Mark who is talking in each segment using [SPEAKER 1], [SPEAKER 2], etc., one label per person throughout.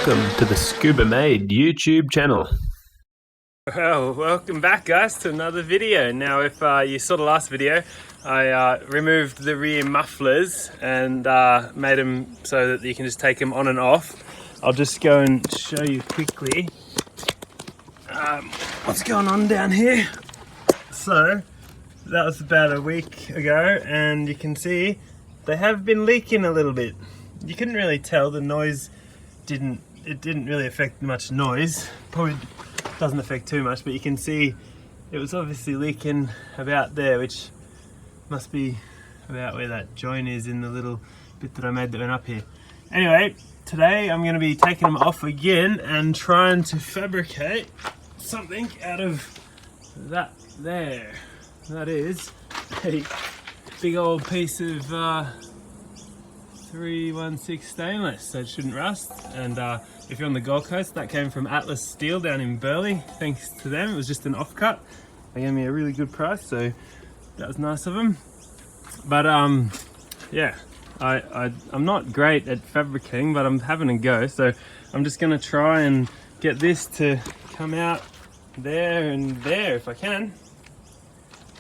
[SPEAKER 1] Welcome to the Scuba Made YouTube channel.
[SPEAKER 2] Well, welcome back guys to another video. Now if you saw the last video, I removed the rear mufflers and made them so that you can just take them on and off. I'll just go and show you quickly what's going on down here. So that was about a week ago and you can see they have been leaking a little bit. You couldn't really tell, the noise didn't really affect much noise. Probably doesn't affect too much, but you can see it was obviously leaking about there, which must be about where that joint is in the little bit that I made that went up here. Anyway, today I'm going to be taking them off again and trying to fabricate something out of that there. That is a big old piece of 316 stainless, so it shouldn't rust. And if you're on the Gold Coast, that came from Atlas Steel down in Burleigh. Thanks to them, it was just an offcut. They gave me a really good price, so that was nice of them. But yeah, I'm not great at fabricating, but I'm having a go. So I'm just gonna try and get this to come out there and there if I can.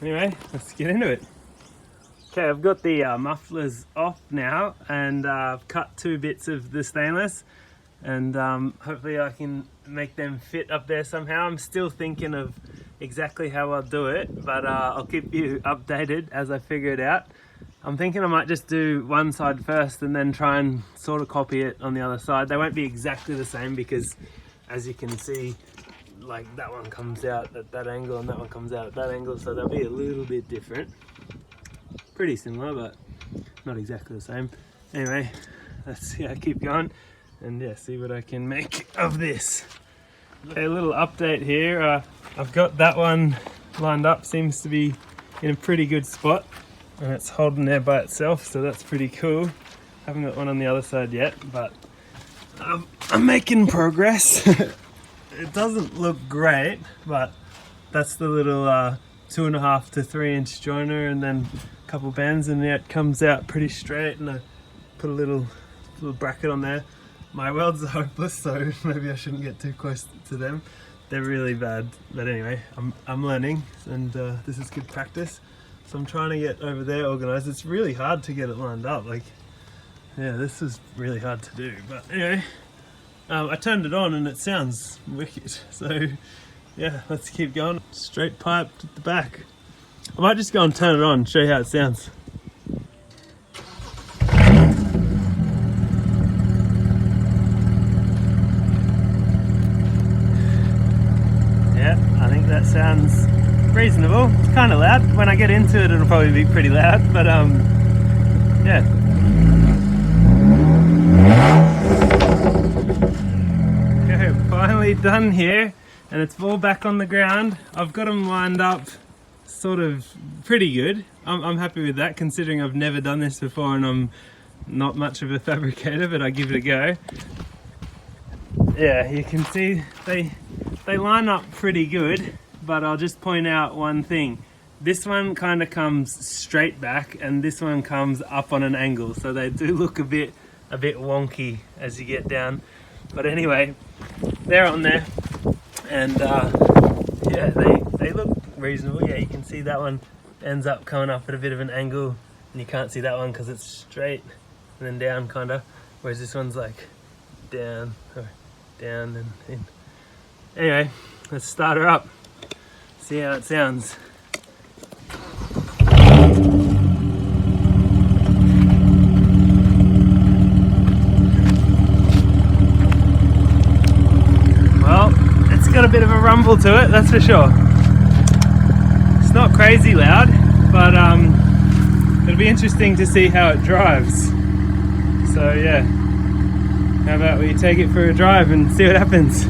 [SPEAKER 2] Anyway, let's get into it. Okay, I've got the mufflers off now and I've cut 2 bits of the stainless and hopefully I can make them fit up there somehow. I'm still thinking of exactly how I'll do it, but I'll keep you updated as I figure it out. I'm thinking I might just do one side first and then try and sort of copy it on the other side. They won't be exactly the same because, as you can see, like that one comes out at that angle and that one comes out at that angle, so they'll be a little bit different. Pretty similar, but not exactly the same. Anyway, let's keep going and see what I can make of this. Okay, a little update here. I've got that one lined up, seems to be in a pretty good spot and it's holding there by itself, so that's pretty cool. Haven't got one on the other side yet, but I'm making progress. It doesn't look great, but that's the little 2.5 to 3 inch joiner and then a couple bends, and it comes out pretty straight, and I put a little bracket on there. My welds are hopeless, so maybe I shouldn't get too close to them. They're really bad, but anyway, I'm learning, and this is good practice. So I'm trying to get over there organized. It's really hard to get it lined up. Like, yeah, this is really hard to do, but anyway, I turned it on and it sounds wicked. So yeah, let's keep going. Straight pipe to the back. I might just go and turn it on and show you how it sounds. Yeah, I think that sounds reasonable. It's kind of loud. When I get into it, it'll probably be pretty loud, but yeah. Okay, finally done here. And it's all back on the ground. I've got them lined up sort of pretty good. I'm happy with that, considering I've never done this before and I'm not much of a fabricator, but I give it a go. Yeah, you can see they line up pretty good, but I'll just point out one thing. This one kind of comes straight back and this one comes up on an angle, so they do look a bit wonky as you get down. But anyway, they're on there. And yeah, they look reasonable. Yeah, you can see that one ends up coming up at a bit of an angle, and you can't see that one because it's straight and then down kind of, whereas this one's like down or down and in. Anyway, let's start her up, see how it sounds. Got a bit of a rumble to it, that's for sure. It's not crazy loud, but it'll be interesting to see how it drives. So yeah, how about we take it for a drive and see what happens.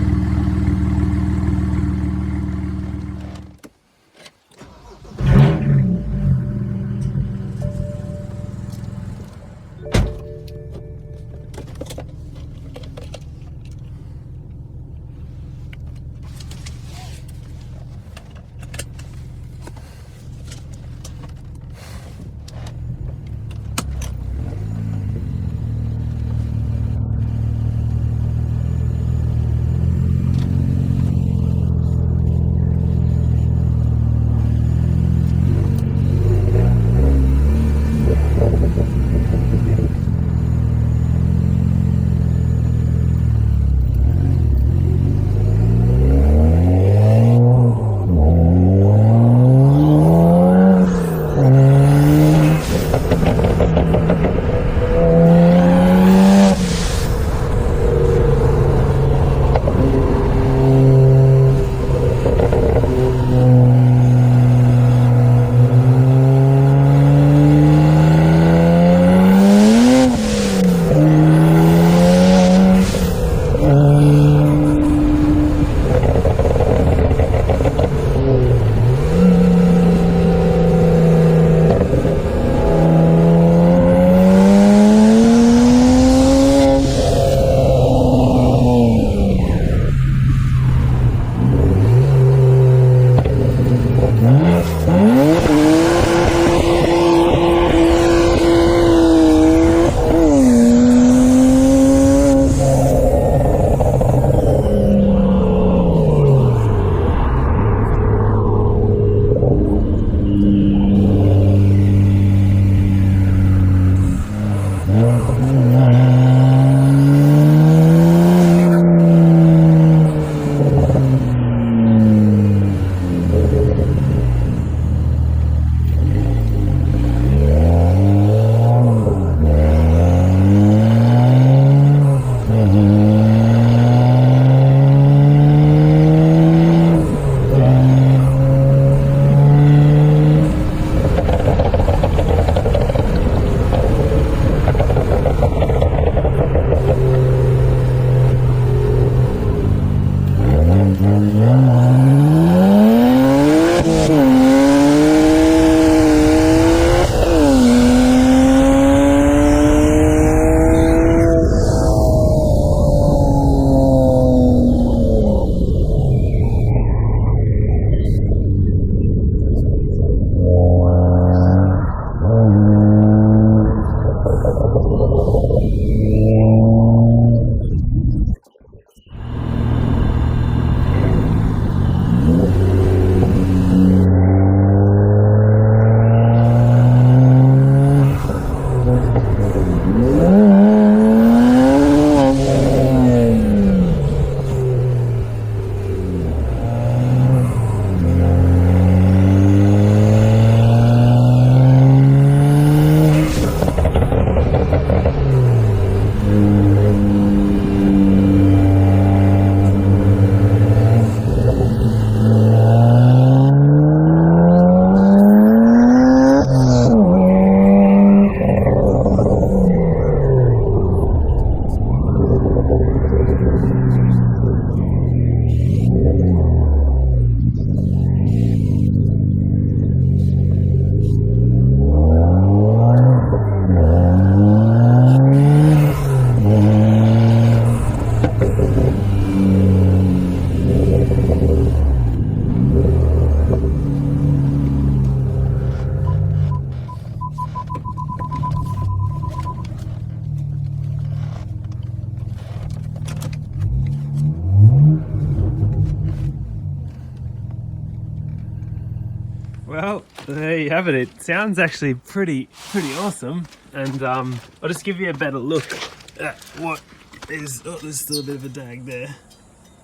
[SPEAKER 2] Well, there you have it. It sounds actually pretty awesome. And I'll just give you a better look at what is. Oh, there's still a bit of a dag there.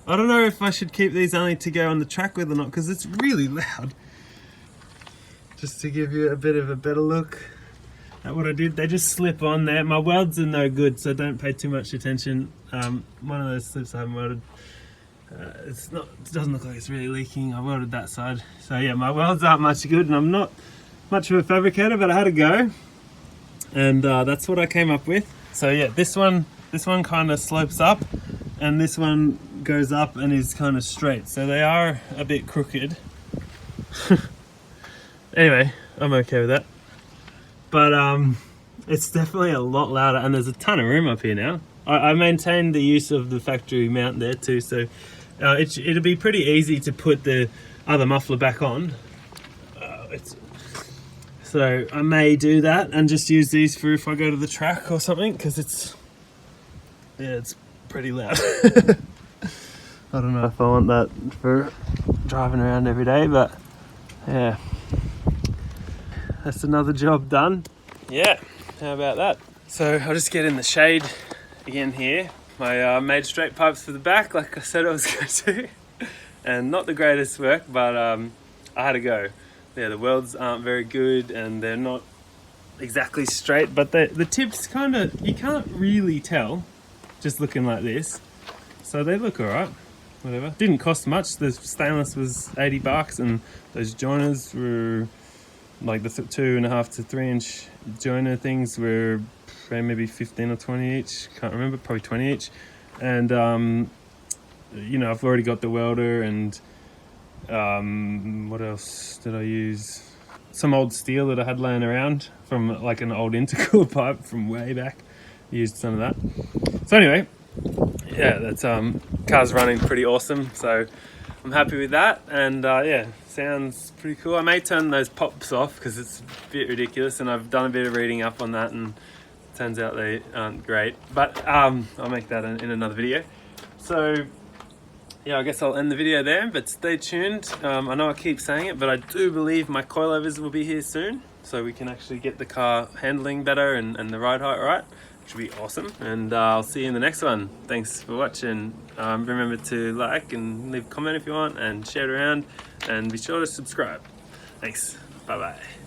[SPEAKER 2] I don't know if I should keep these only to go on the track with or not, because it's really loud. Just to give you a bit of a better look at what I did. They just slip on there. My welds are no good, so don't pay too much attention. One of those slips I haven't welded. It doesn't look like it's really leaking. I welded that side. So yeah, my welds aren't much good, and I'm not much of a fabricator, but I had a go. And that's what I came up with. So yeah, this one kind of slopes up, and this one goes up and is kind of straight. So they are a bit crooked. Anyway, I'm okay with that. But it's definitely a lot louder, and there's a ton of room up here now. I maintained the use of the factory mount there too, so it'll be pretty easy to put the other muffler back on. So I may do that and just use these for if I go to the track or something, because it's pretty loud. I don't know if I want that for driving around every day, but yeah, that's another job done. Yeah, how about that? So I'll just get in the shade again here. I made straight pipes for the back like I said I was going to, and not the greatest work, but I had a go. Yeah, the welds aren't very good and they're not exactly straight, but the tips kind of, you can't really tell just looking like this, so they look alright. Whatever, didn't cost much. The stainless was $80 and those joiners were like the 2.5 to 3 inch joiner things were maybe 15 or 20 each, can't remember, probably 20 each. And you know, I've already got the welder, and what else did I use? Some old steel that I had laying around from like an old intercooler pipe from way back. Used some of that. So anyway, yeah, that's car's running pretty awesome, so I'm happy with that. And yeah, sounds pretty cool. I may turn those pops off because it's a bit ridiculous, and I've done a bit of reading up on that, and turns out they aren't great, but I'll make that in another video. So yeah, I guess I'll end the video there, but stay tuned. I know I keep saying it, but I do believe my coilovers will be here soon, so we can actually get the car handling better and the ride height right, which will be awesome. And I'll see you in the next one. Thanks for watching. Remember to like and leave a comment if you want, and share it around, and be sure to subscribe. Thanks. Bye bye.